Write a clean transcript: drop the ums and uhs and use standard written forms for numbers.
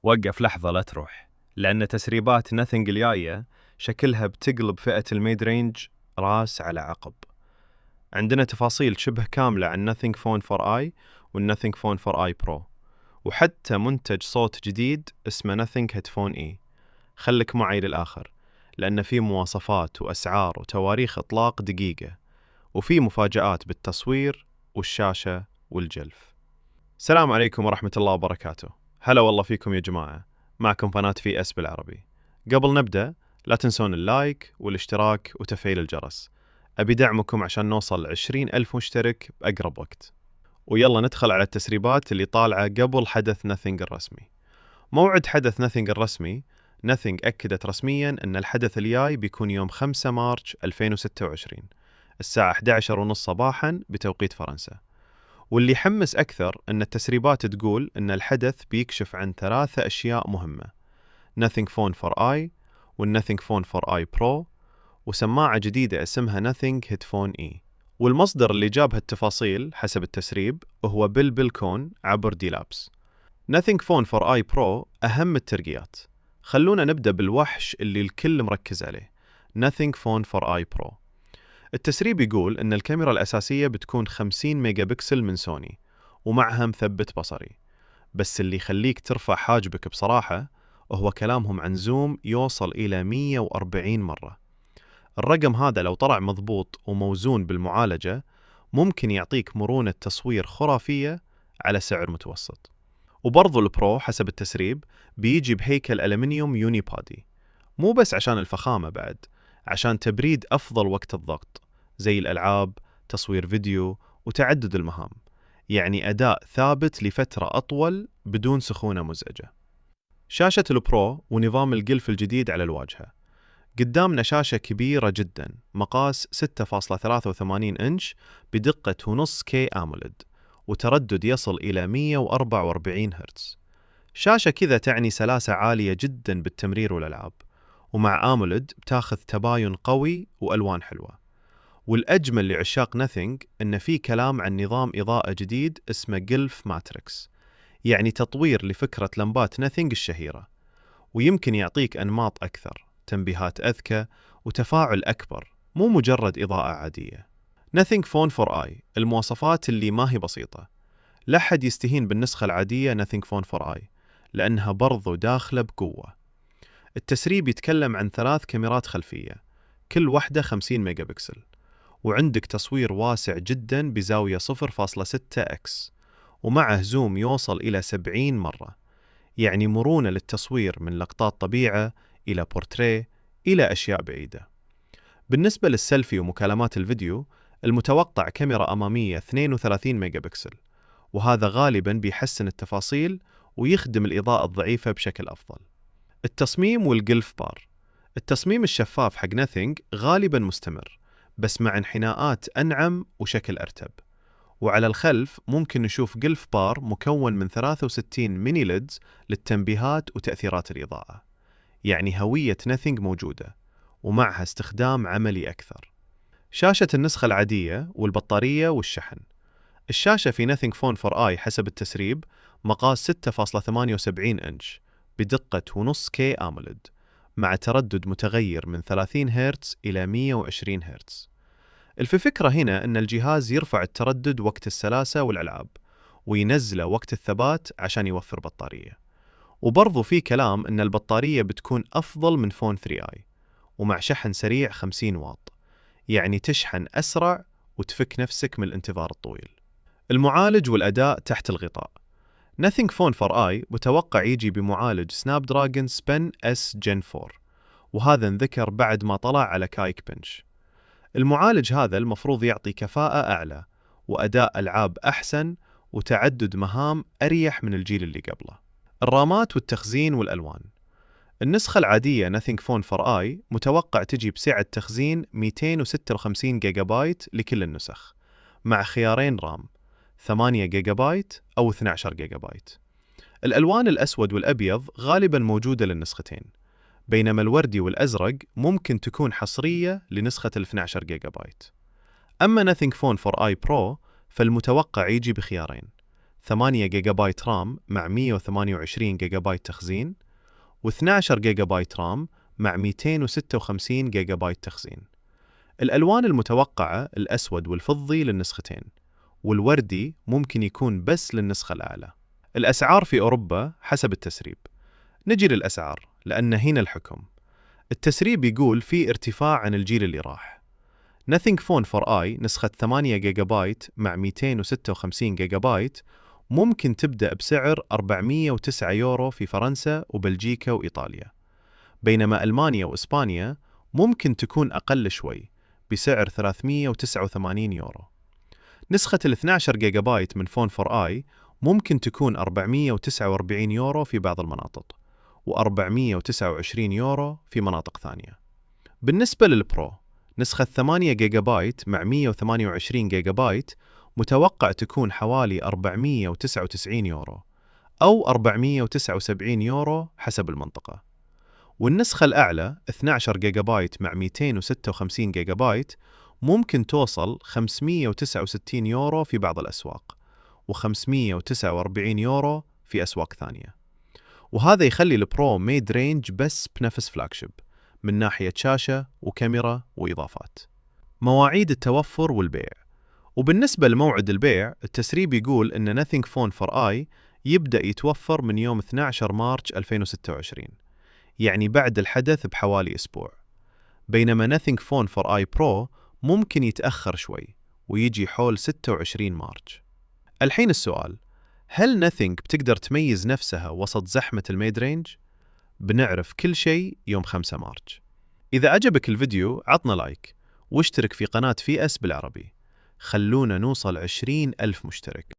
وقف لحظة لا تروح، لأن تسريبات Nothing الجاية شكلها بتقلب فئة الميد رينج راس على عقب. عندنا تفاصيل شبه كاملة عن Nothing Phone for I والNothing Phone for I Pro، وحتى منتج صوت جديد اسمه Nothing Headphone E. خلك معي للآخر، لأن في مواصفات وأسعار وتواريخ إطلاق دقيقة، وفي مفاجآت بالتصوير والشاشة والجلف. السلام عليكم ورحمة الله وبركاته. هلا والله فيكم يا جماعة، معكم قناة في اس بالعربي. قبل نبدأ لا تنسون اللايك والاشتراك وتفعيل الجرس، أبي دعمكم عشان نوصل 20,000 مشترك بأقرب وقت. ويلا ندخل على التسريبات اللي طالعة قبل حدث Nothing الرسمي. موعد حدث Nothing الرسمي، Nothing أكدت رسمياً أن الحدث الجاي بيكون يوم 5 مارس 2026 الساعة 11:30 صباحاً بتوقيت فرنسا. واللي يحمس أكثر أن التسريبات تقول أن الحدث بيكشف عن 3 أشياء مهمة: Nothing Phone for I والNothing Phone for I Pro وسماعة جديدة اسمها Nothing Headphone E. والمصدر اللي جاب هالتفاصيل حسب التسريب هو بيل كون عبر دي لابس. Nothing Phone for I Pro أهم الترقيات. خلونا نبدأ بالوحش اللي الكل مركز عليه، Nothing Phone for I Pro. التسريب يقول أن الكاميرا الأساسية بتكون 50 ميجا بكسل من سوني ومعها مثبت بصري، بس اللي يخليك ترفع حاجبك بصراحة هو كلامهم عن زوم يوصل إلى 140 مرة. الرقم هذا لو طلع مضبوط وموزون بالمعالجة ممكن يعطيك مرونة تصوير خرافية على سعر متوسط. وبرضو البرو حسب التسريب بيجي بهيكل ألمنيوم يونيبادي، مو بس عشان الفخامة، بعد عشان تبريد أفضل وقت الضغط زي الألعاب، تصوير فيديو وتعدد المهام، يعني أداء ثابت لفترة أطول بدون سخونة مزعجة. شاشة البرو ونظام القلف الجديد على الواجهة. قدامنا شاشة كبيرة جدا مقاس 6.83 إنش بدقة 0.5K AMOLED وتردد يصل إلى 144 هرتز. شاشة كذا تعني سلاسة عالية جدا بالتمرير والألعاب، ومع آموليد بتاخذ تباين قوي وألوان حلوة. والأجمل لعشاق نثينج إن في كلام عن نظام إضاءة جديد اسمه جلف ماتريكس، يعني تطوير لفكرة لمبات نثينج الشهيرة، ويمكن يعطيك أنماط أكثر، تنبيهات أذكى وتفاعل أكبر، مو مجرد إضاءة عادية. Nothing Phone for I، المواصفات اللي ما هي بسيطة. لا حد يستهين بالنسخة العادية Nothing Phone for I لأنها برضو داخلة بقوة. التسريب يتكلم عن 3 كاميرات خلفية، كل واحدة 50 ميجا بكسل، وعندك تصوير واسع جدا بزاوية 0.6x، ومعه زوم يوصل إلى 70 مرة، يعني مرونة للتصوير من لقطات طبيعة إلى بورتريه إلى أشياء بعيدة. بالنسبة للسيلفي ومكالمات الفيديو، المتوقع كاميرا أمامية 32 ميجا بكسل، وهذا غالباً بيحسن التفاصيل ويخدم الإضاءة الضعيفة بشكل أفضل. التصميم والقلف بار. التصميم الشفاف حق نثينج غالباً مستمر، بس مع انحناءات أنعم وشكل أرتب. وعلى الخلف ممكن نشوف قلف بار مكون من 63 ميني ليدز للتنبيهات وتأثيرات الإضاءة، يعني هوية نثينج موجودة ومعها استخدام عملي أكثر. شاشة النسخة العادية والبطارية والشحن. الشاشة في Nothing Phone for I حسب التسريب مقاس 6.78 إنش بدقة 0.5K AMOLED مع تردد متغير من 30 هرتز إلى 120 هرتز. الفكرة هنا أن الجهاز يرفع التردد وقت السلاسة والألعاب وينزله وقت الثبات عشان يوفر بطارية. وبرضو في كلام أن البطارية بتكون أفضل من فون 3i ومع شحن سريع 50 واط، يعني تشحن أسرع وتفك نفسك من الانتظار الطويل. المعالج والأداء تحت الغطاء. Nothing Phone for I متوقع يجي بمعالج سناب دراجون سبن S Gen 4، وهذا انذكر بعد ما طلع على كايك بنش. المعالج هذا المفروض يعطي كفاءة أعلى وأداء ألعاب أحسن وتعدد مهام أريح من الجيل اللي قبله. الرامات والتخزين والألوان. النسخة العادية Nothing Phone for I متوقع تجي بسعة تخزين 256 جيجا بايت لكل النسخ، مع خيارين رام 8 جيجا بايت أو 12 جيجا بايت. الألوان الأسود والأبيض غالباً موجودة للنسختين، بينما الوردي والأزرق ممكن تكون حصرية لنسخة 12 جيجا بايت. أما Nothing Phone for I Pro فالمتوقع يجي بخيارين 8 جيجا بايت رام مع 128 جيجا بايت تخزين، و12 جيجا بايت رام مع 256 جيجا بايت تخزين. الألوان المتوقعة الأسود والفضي للنسختين، والوردي ممكن يكون بس للنسخة الأعلى. الأسعار في أوروبا حسب التسريب. نجي للأسعار لأن هنا الحكم. التسريب يقول في ارتفاع عن الجيل اللي راح. Nothing Phone 4i نسخة 8 جيجا بايت مع 256 جيجا بايت ممكن تبدأ بسعر 409 يورو في فرنسا وبلجيكا وإيطاليا، بينما ألمانيا وإسبانيا ممكن تكون أقل شوي بسعر 389 يورو. نسخة ال 12 جيجا بايت من فون 4i ممكن تكون 449 يورو في بعض المناطق، و429 يورو في مناطق ثانية. بالنسبة للبرو، نسخة 8 جيجا بايت مع 128 جيجا بايت متوقع تكون حوالي 499 يورو أو 479 يورو حسب المنطقة. والنسخة الأعلى 12 جيجا بايت مع 256 جيجا بايت ممكن توصل 569 يورو في بعض الأسواق، و549 يورو في أسواق ثانية. وهذا يخلي البرو ميد رينج بس بنفس فلاجشيب من ناحية شاشة وكاميرا وإضافات. مواعيد التوفر والبيع. وبالنسبة لموعد البيع، التسريب يقول إن Nothing Phone 4i يبدأ يتوفر من يوم 12 مارس 2026، يعني بعد الحدث بحوالي أسبوع، بينما Nothing Phone 4i Pro ممكن يتأخر شوي ويجي حول 26 مارس. الحين السؤال، هل Nothing بتقدر تميز نفسها وسط زحمة الميد رينج؟ بنعرف كل شيء يوم 5 مارس. إذا عجبك الفيديو عطنا لايك واشترك في قناة في اس بالعربي، خلونا نوصل 20,000 مشترك.